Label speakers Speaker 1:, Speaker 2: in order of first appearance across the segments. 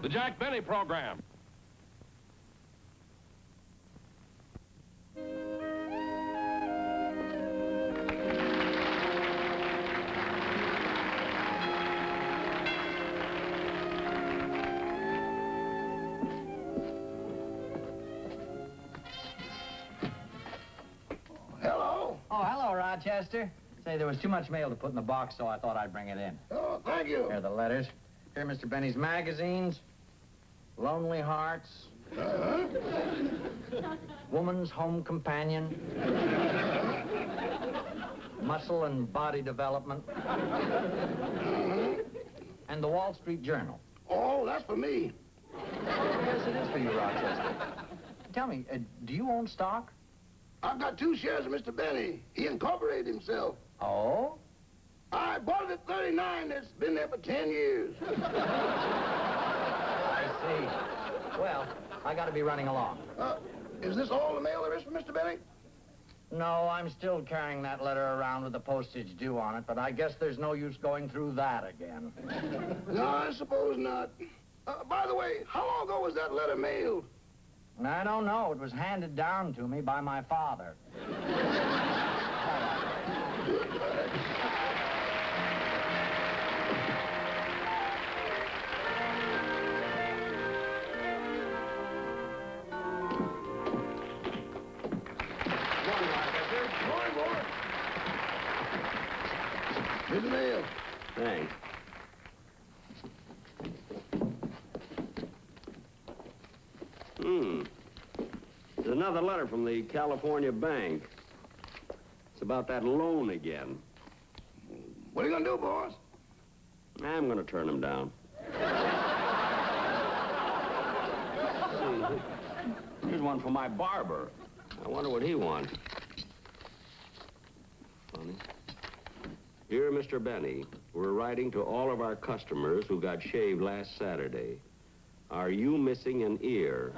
Speaker 1: The Jack Benny Program.
Speaker 2: Hello.
Speaker 3: Oh, hello, Rochester. Say, there was too much mail to put in the box, so I thought I'd bring it in.
Speaker 2: Oh, thank you.
Speaker 3: Here are the letters. Here are Mr. Benny's magazines. Lonely Hearts. Woman's Home Companion. Muscle and Body Development. And the Wall Street Journal.
Speaker 2: Oh, that's for me.
Speaker 3: Yes, it is for you, Rochester. Tell me, do you own stock?
Speaker 2: I've got 2 shares of Mr. Benny. He incorporated himself.
Speaker 3: Oh?
Speaker 2: I bought it at 39. It's been there for 10 years.
Speaker 3: I see. Well, I got to be running along.
Speaker 2: Is this all the mail there is for Mr. Benny?
Speaker 3: No, I'm still carrying that letter around with the postage due on it, but I guess there's no use going through that again.
Speaker 2: No, I suppose not. By the way, how long ago was that letter mailed?
Speaker 3: I don't know. It was handed down to me by my father.
Speaker 2: Here's the mail.
Speaker 4: Thanks. There's another letter from the California bank. It's about that loan again.
Speaker 2: What are you going to do, boss?
Speaker 4: I'm going to turn him down. See, here's one from my barber. I wonder what he wants. Funny. Dear Mr. Benny, we're writing to all of our customers who got shaved last Saturday. Are you missing an ear?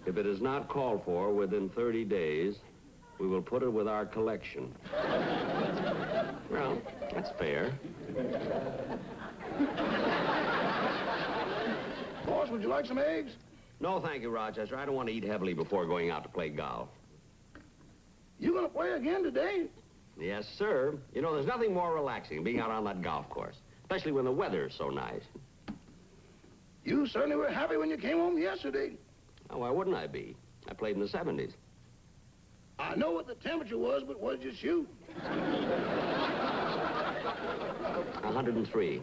Speaker 4: If it is not called for within 30 days, we will put it with our collection. Well, that's fair.
Speaker 2: Boss, would you like some eggs?
Speaker 4: No, thank you, Rochester. I don't want to eat heavily before going out to play golf.
Speaker 2: You going to play again today?
Speaker 4: Yes, sir. You know, there's nothing more relaxing being out on that golf course, especially when the weather is so nice.
Speaker 2: You certainly were happy when you came home yesterday.
Speaker 4: Oh, why wouldn't I be? I played in the 70s.
Speaker 2: I know what the temperature was, but what did you shoot?
Speaker 4: 103.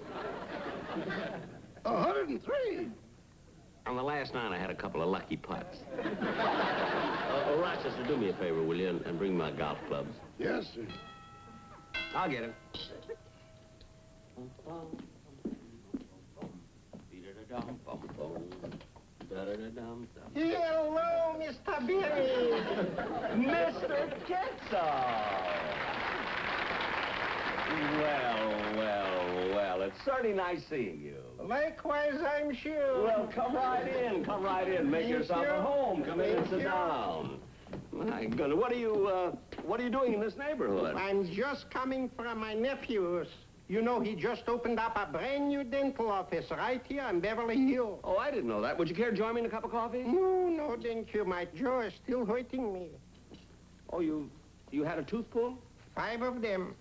Speaker 2: 103?
Speaker 4: On the last 9, I had a couple of lucky putts. Rochester, do me a favor, will you, and bring my golf clubs?
Speaker 2: Yes, sir.
Speaker 4: I'll get him.
Speaker 3: Hello, Mr. Benny. Mr. Quetzal.
Speaker 4: Well, it's certainly nice seeing you.
Speaker 3: Likewise, I'm sure.
Speaker 4: Well, come right in, Make yourself at home. Come in and sit down. My goodness, what are you doing in this neighborhood?
Speaker 5: I'm just coming from my nephew's. You know, he just opened up a brand new dental office right here in Beverly Hills.
Speaker 4: Oh, I didn't know that. Would you care to join me in a cup of coffee?
Speaker 5: No, thank you. My jaw is still hurting me.
Speaker 4: Oh, you had a tooth pulled?
Speaker 5: 5 of them.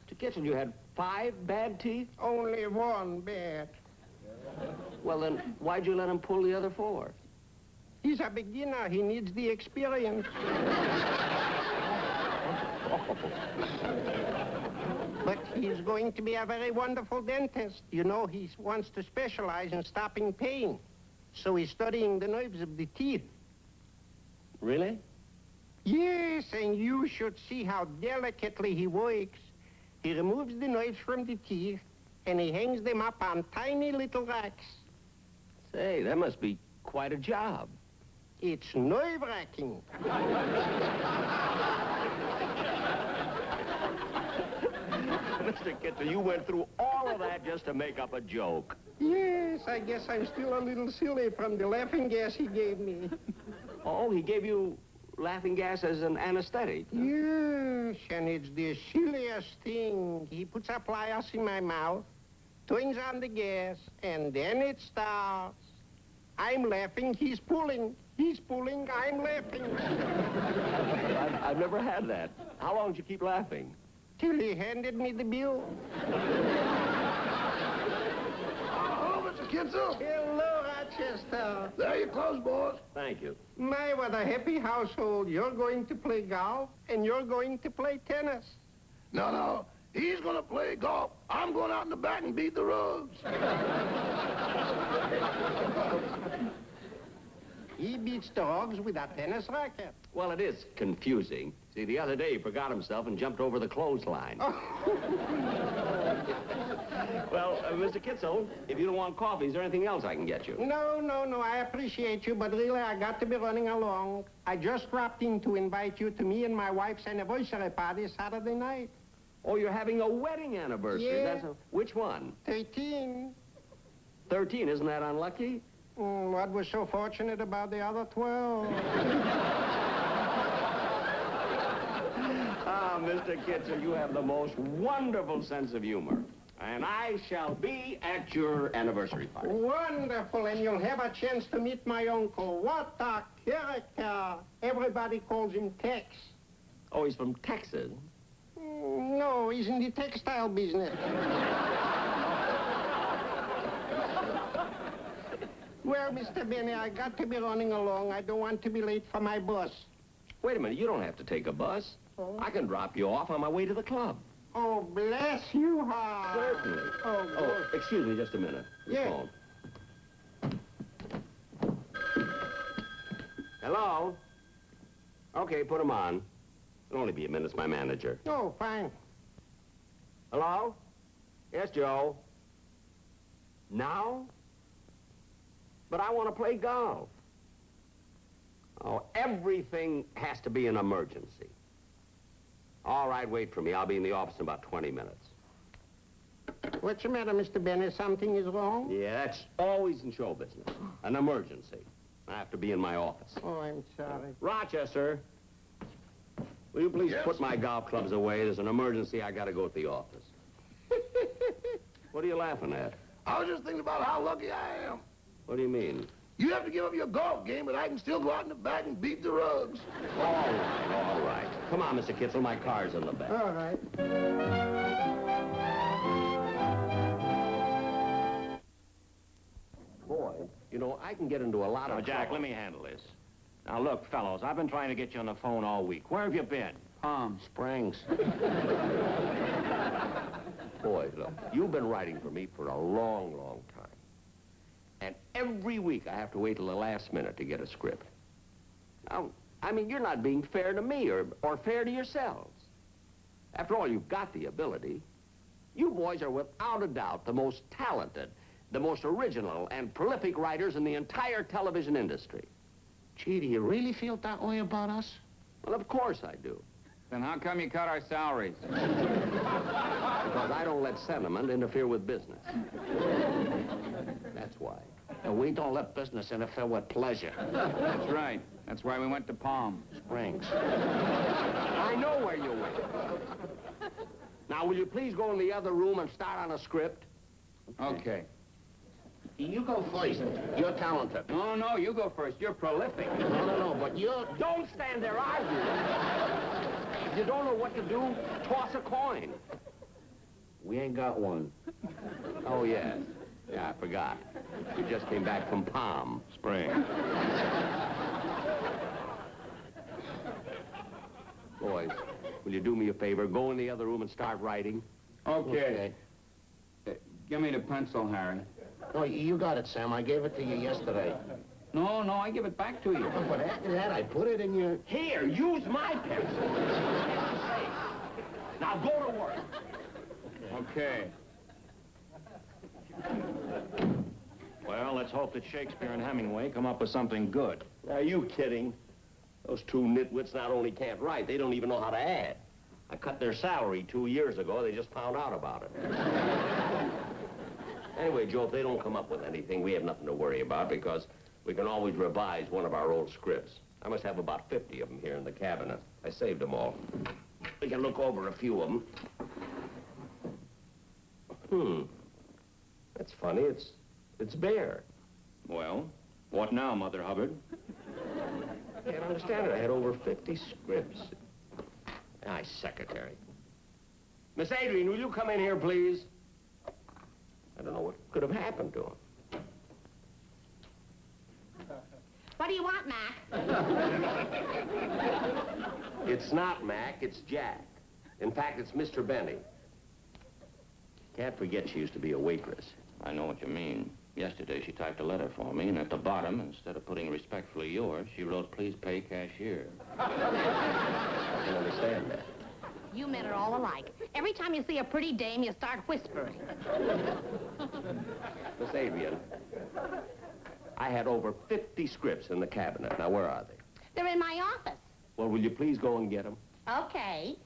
Speaker 4: Mr. Kitchen, you had 5 bad teeth?
Speaker 5: Only 1 bad.
Speaker 4: Well, then, why'd you let him pull the other 4?
Speaker 5: He's a beginner. He needs the experience. But he's going to be a very wonderful dentist. You know, he wants to specialize in stopping pain. So he's studying the nerves of the teeth.
Speaker 4: Really?
Speaker 5: Yes, and you should see how delicately he works. He removes the nerves from the teeth, and he hangs them up on tiny little racks.
Speaker 4: Say, that must be quite a job.
Speaker 5: It's nerve-wracking.
Speaker 4: Mr. Kitchen, you went through all of that just to make up a joke.
Speaker 5: Yes, I guess I'm still a little silly from the laughing gas he gave me.
Speaker 4: Oh, he gave you laughing gas as an anesthetic.
Speaker 5: Yes, and it's the silliest thing. He puts a pliers in my mouth, turns on the gas, and then it starts. I'm laughing, he's pulling. He's pulling, I'm laughing.
Speaker 4: I've never had that. How long did you keep laughing?
Speaker 5: Till he handed me the bill.
Speaker 2: Hello, Mr. Kitzel.
Speaker 5: Hello, Rochester.
Speaker 2: There you close, boys.
Speaker 4: Thank you.
Speaker 5: My, what a happy household. You're going to play golf, and you're going to play tennis.
Speaker 2: No. He's going to play golf. I'm going out in the back and beat the rugs.
Speaker 5: He beats dogs with a tennis racket.
Speaker 4: Well, it is confusing. See, the other day he forgot himself and jumped over the clothesline. Well, Mr. Kitzel, if you don't want coffee, is there anything else I can get you?
Speaker 5: No. I appreciate you, but really, I got to be running along. I just dropped in to invite you to me and my wife's anniversary party Saturday night.
Speaker 4: Oh, you're having a wedding anniversary.
Speaker 5: Yeah.
Speaker 4: Which one?
Speaker 5: 13.
Speaker 4: 13, isn't that unlucky?
Speaker 5: What was so fortunate about the other 12?
Speaker 4: Ah, Mr. Kitzel, you have the most wonderful sense of humor. And I shall be at your anniversary party.
Speaker 5: Wonderful, and you'll have a chance to meet my uncle. What a character. Everybody calls him Tex.
Speaker 4: Oh, he's from Texas.
Speaker 5: No, he's in the textile business. Well, Mr. Benny, I got to be running along. I don't want to be late for my bus.
Speaker 4: Wait a minute, you don't have to take a bus.
Speaker 5: Oh.
Speaker 4: I can drop you off on my way to the club.
Speaker 5: Oh, bless you, heart.
Speaker 4: Certainly.
Speaker 5: Oh, good.
Speaker 4: Excuse me just a minute. The
Speaker 5: Yeah.
Speaker 4: phone. Hello? Okay, put him on. It'll only be a minute, it's my manager.
Speaker 5: Oh, fine.
Speaker 4: Hello? Yes, Joe. Now? But I want to play golf. Oh, everything has to be an emergency. All right, wait for me. I'll be in the office in about 20 minutes.
Speaker 5: What's the matter, Mr. Benny? Something is wrong?
Speaker 4: Yeah, that's always in show business. An emergency. I have to be in my office.
Speaker 5: Oh, I'm sorry.
Speaker 4: Rochester, will you please
Speaker 2: Yes?
Speaker 4: put my golf clubs away? There's an emergency. I got to go to the office. What are you laughing at?
Speaker 2: I was just thinking about how lucky I am.
Speaker 4: What do you mean?
Speaker 2: You have to give up your golf game, but I can still go out in the back and beat the rugs.
Speaker 4: All right. Come on, Mr. Kitzel. My car's in the back.
Speaker 5: All right.
Speaker 4: Boy, you know, I can get into a lot of
Speaker 1: Jack,
Speaker 4: trouble.
Speaker 1: let me handle this. Now, look, fellows, I've been trying to get you on the phone all week. Where have you been?
Speaker 4: Palm Springs. Boy, look, you've been writing for me for a long, long time. And every week I have to wait till the last minute to get a script. Now, I mean, you're not being fair to me or fair to yourselves. After all, you've got the ability. You boys are without a doubt the most talented, the most original and prolific writers in the entire television industry.
Speaker 6: Gee, do you really feel that way about us?
Speaker 4: Well, of course I do.
Speaker 1: Then how come you cut our salaries?
Speaker 4: Because I don't let sentiment interfere with business. That's why.
Speaker 6: And we don't let business interfere with pleasure.
Speaker 1: That's right. That's why we went to Palm
Speaker 6: Springs.
Speaker 4: I know where you went. Now, will you please go in the other room and start on a script?
Speaker 1: Okay.
Speaker 6: You go first. You're talented.
Speaker 1: No, you go first. You're prolific.
Speaker 6: No, but you're...
Speaker 4: Don't stand there arguing. If you don't know what to do, toss a coin.
Speaker 6: We ain't got one.
Speaker 4: Oh, yes. Yeah, I forgot. We just came back from Palm Springs. Boys, will you do me a favor? Go in the other room and start writing.
Speaker 1: Okay. Give me the pencil, Harry.
Speaker 6: No, you got it, Sam. I gave it to you yesterday.
Speaker 1: No, I give it back to you.
Speaker 6: But after that, I put it in your...
Speaker 4: Here, use my pencil. Now go to work.
Speaker 1: Okay.
Speaker 7: Well, let's hope that Shakespeare and Hemingway come up with something good.
Speaker 4: Are you kidding? Those two nitwits not only can't write, they don't even know how to add. I cut their salary 2 years ago. They just found out about it. Anyway, Joe, if they don't come up with anything, we have nothing to worry about because we can always revise one of our old scripts. I must have about 50 of them here in the cabinet. I saved them all. We can look over a few of them. That's funny. It's bare.
Speaker 1: Well, what now, Mother Hubbard?
Speaker 4: I can't understand it. I had over 50 scripts. Aye, secretary. Miss Adrian, will you come in here, please? I don't know what could have happened to him.
Speaker 8: What do you want, Mac?
Speaker 4: It's not Mac, it's Jack. In fact, it's Mr. Benny. Can't forget she used to be a waitress.
Speaker 1: I know what you mean. Yesterday, she typed a letter for me, and at the bottom, instead of putting respectfully yours, she wrote, please pay cashier.
Speaker 4: I can understand that.
Speaker 8: You men are all alike. Every time you see a pretty dame, you start whispering.
Speaker 4: Miss Adrian, I had over 50 scripts in the cabinet. Now, where are they?
Speaker 8: They're in my office.
Speaker 4: Well, will you please go and get them?
Speaker 8: Okay.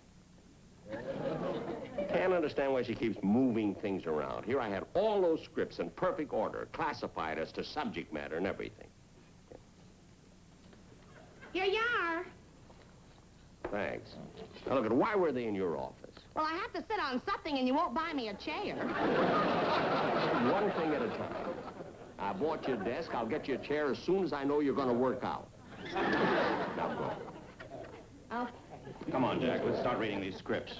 Speaker 4: Can't understand why she keeps moving things around. Here I had all those scripts in perfect order, classified as to subject matter and everything.
Speaker 8: Here you are.
Speaker 4: Thanks. Now, look, why were they in your office?
Speaker 8: Well, I have to sit on something, and you won't buy me a chair.
Speaker 4: One thing at a time. I bought you a desk. I'll get you a chair as soon as I know you're going to work out. Now, go.
Speaker 8: Okay.
Speaker 1: Come on, Jack. Let's start reading these scripts.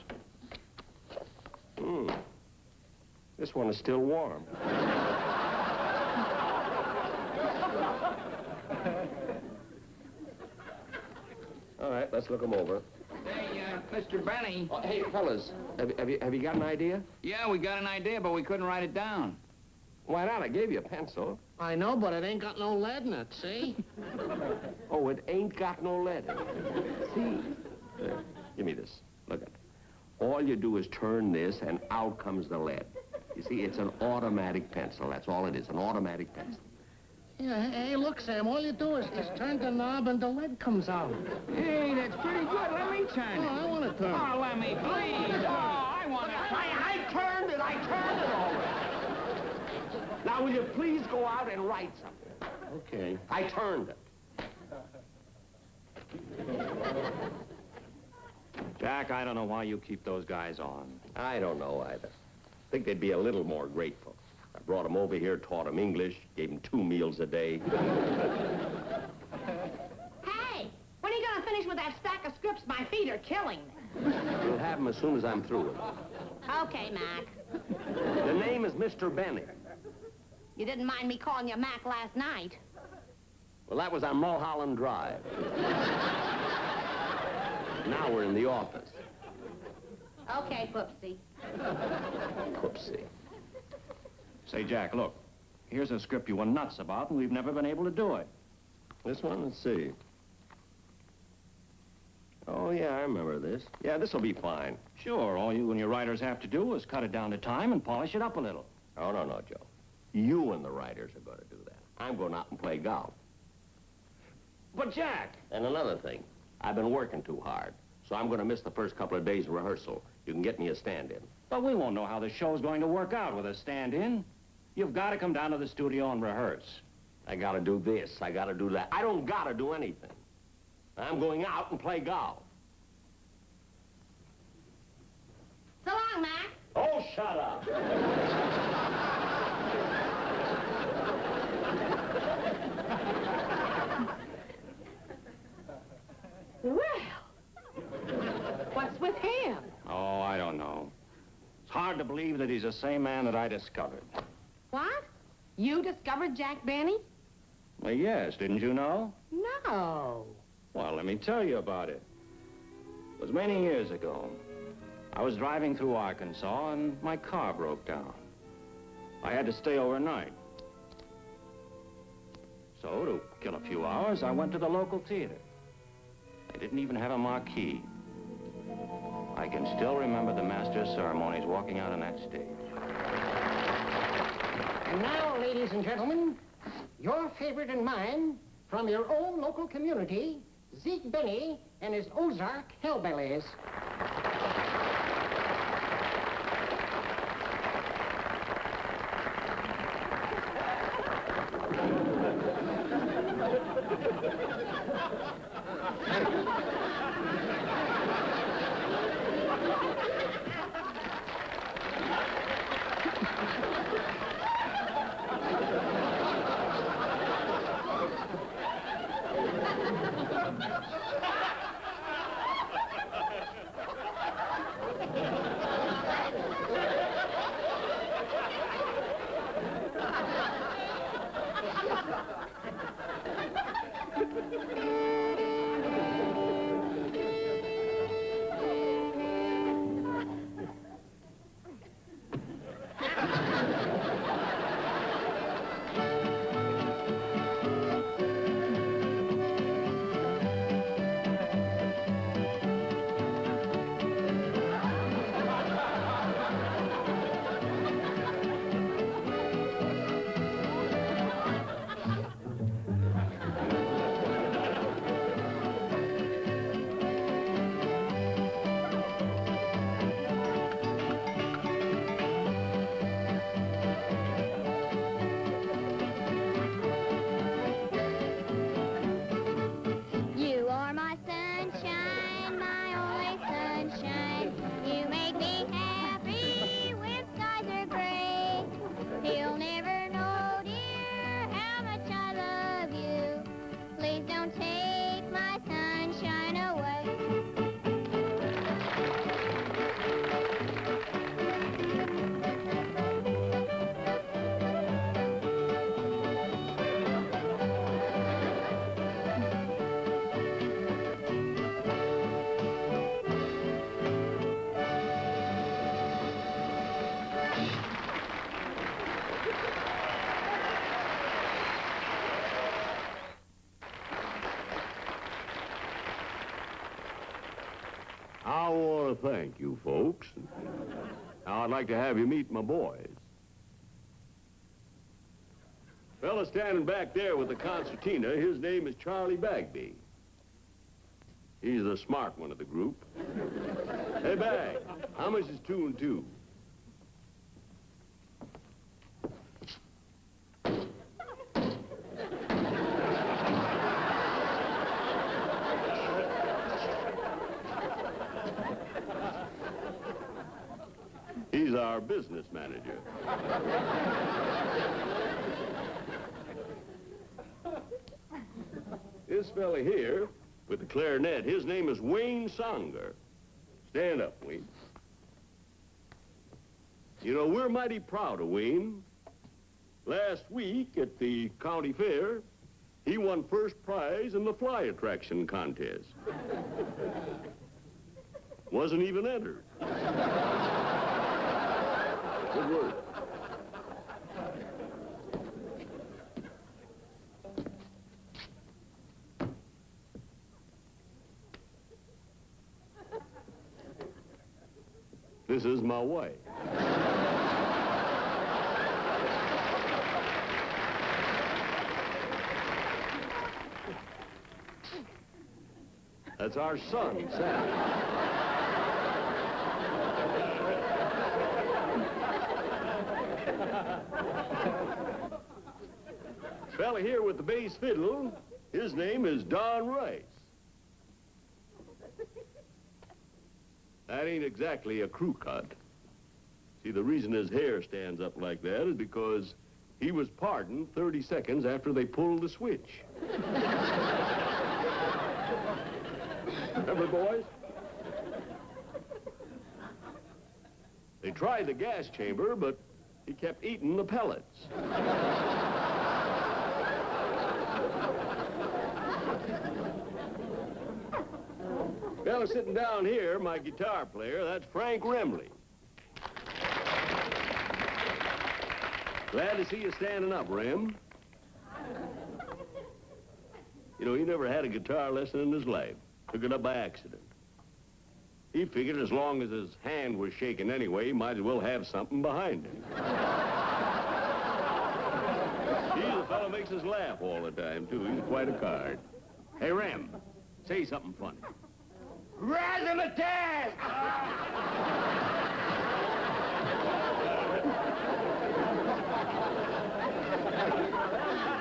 Speaker 4: This one is still warm. All right, let's look them over.
Speaker 3: Hey, Mr. Benny.
Speaker 4: Oh, hey, fellas, have you got an idea?
Speaker 3: Yeah, we got an idea, but we couldn't write it down.
Speaker 4: Why not? I gave you a pencil.
Speaker 5: I know, but it ain't got no lead in it, see?
Speaker 4: Oh, it ain't got no lead in it. See? There, give me this. Look at it. All you do is turn this, and out comes the lead. You see, it's an automatic pencil. That's all it is, an automatic pencil.
Speaker 5: Yeah, hey, look, Sam, all you do is just turn the knob and the lead comes out.
Speaker 3: Hey, that's pretty good. Let me turn
Speaker 5: Oh,
Speaker 3: it.
Speaker 5: I want to turn.
Speaker 3: Oh, let me, please. Oh, I want to.
Speaker 4: I turned it already. Now, will you please go out and write something?
Speaker 1: Okay.
Speaker 4: I turned it.
Speaker 1: Jack, I don't know why you keep those guys on.
Speaker 4: I don't know either. I think they'd be a little more grateful. I brought them over here, taught them English, gave them 2 meals a day.
Speaker 8: Hey, when are you going to finish with that stack of scripts? My feet are killing me.
Speaker 4: You'll have them as soon as I'm through with them.
Speaker 8: Okay, Mac.
Speaker 4: The name is Mr. Benny.
Speaker 8: You didn't mind me calling you Mac last night.
Speaker 4: Well, that was on Mulholland Drive. Now we're in the office.
Speaker 8: Okay, Poopsie.
Speaker 4: Whoopsie.
Speaker 1: Say, Jack, look. Here's a script you were nuts about, and we've never been able to do it.
Speaker 4: This one, let's see. Oh, yeah, I remember this. Yeah, this'll be fine.
Speaker 1: Sure, all you and your writers have to do is cut it down to time and polish it up a little.
Speaker 4: Oh, no, Joe. You and the writers are going to do that. I'm going out and play golf.
Speaker 1: But, Jack!
Speaker 4: And another thing, I've been working too hard, so I'm going to miss the first couple of days of rehearsal. You can get me a stand-in.
Speaker 1: But we won't know how the show's going to work out with a stand-in. You've got to come down to the studio and rehearse.
Speaker 4: I got to do this, I got to do that. I don't got to do anything. I'm going out and play golf.
Speaker 8: So long, Mac.
Speaker 4: Oh, shut up.
Speaker 8: Well, what's with him?
Speaker 1: Oh, I don't know. It's hard to believe that he's the same man that I discovered.
Speaker 8: What? You discovered Jack Benny?
Speaker 1: Well, yes, didn't you know?
Speaker 8: No.
Speaker 1: Well, let me tell you about it. It was many years ago. I was driving through Arkansas, and my car broke down. I had to stay overnight. So, to kill a few hours, I went to the local theater. They didn't even have a marquee. I can still remember the master of ceremonies walking out on that stage.
Speaker 5: And now, ladies and gentlemen, your favorite and mine, from your own local community, Zeke Benny and his Ozark Hillbillies.
Speaker 9: You are my sunshine, my only sunshine. You make me happy when skies are gray. He'll never know, dear, how much I love you. Please don't take my sunshine away.
Speaker 4: I want to thank you folks. Now I'd like to have you meet my boys. Fella standing back there with the concertina, his name is Charlie Bagby. He's the smart one of the group. Hey, Bag, how much is 2 and 2? He's our business manager. This fella here, with the clarinet, his name is Wayne Songer. Stand up, Wayne. You know, we're mighty proud of Wayne. Last week at the county fair, he won first prize in the fly attraction contest. Wasn't even entered. Good work. This is my wife. That's our son, Sam. Fella here with the bass fiddle, his name is Don Rice. That ain't exactly a crew cut. See, the reason his hair stands up like that is because he was pardoned 30 seconds after they pulled the switch. Remember, boys? They tried the gas chamber, but he kept eating the pellets. Fella sitting down here, my guitar player, that's Frank Remley. Glad to see you standing up, Rem. You know, he never had a guitar lesson in his life. Took it up by accident. He figured as long as his hand was shaking anyway, he might as well have something behind him. He's a fellow makes us laugh all the time, too. He's quite a card. Hey, Rem, say something funny.
Speaker 6: Razzmatazz!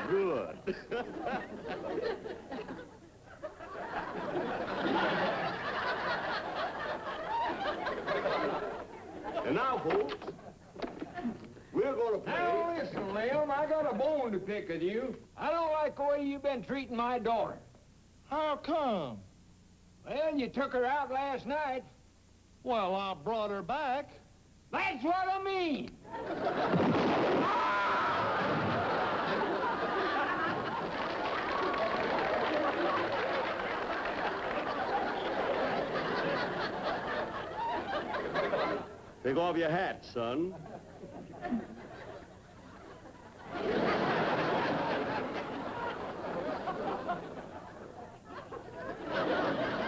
Speaker 4: Good. And now, folks, we're going to play...
Speaker 10: Now, listen, Liam, I got a bone to pick with you. I don't like the way you've been treating my daughter.
Speaker 2: How come?
Speaker 10: Well, you took her out last night.
Speaker 2: Well, I brought her back.
Speaker 10: That's what I mean.
Speaker 4: Take off your hat, son.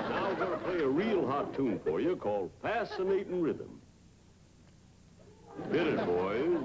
Speaker 4: Now we're going to play a real hot tune for you called Fascinating Rhythm. Hit it, boys.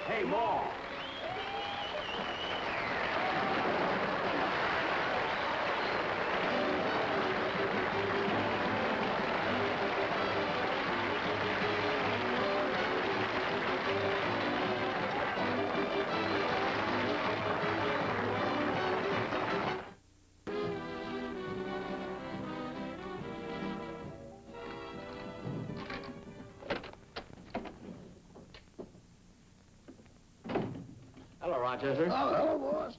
Speaker 4: Hey, Ma!
Speaker 3: Hello, Rochester.
Speaker 2: Oh, hello, boss.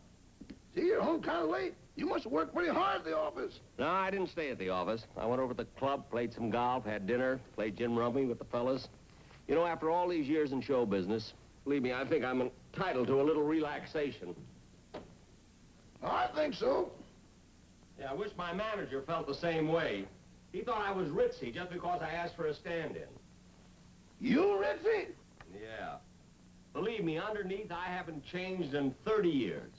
Speaker 2: See, you're home kind of late. You must have worked pretty hard at the office.
Speaker 4: No, I didn't stay at the office. I went over to the club, played some golf, had dinner, played gin rummy with the fellas. You know, after all these years in show business, believe me, I think I'm entitled to a little relaxation.
Speaker 2: I think so.
Speaker 4: Yeah, I wish my manager felt the same way. He thought I was ritzy just because I asked for a stand-in.
Speaker 2: You, Ritzy?
Speaker 4: Yeah. Believe me, underneath, I haven't changed in 30 years.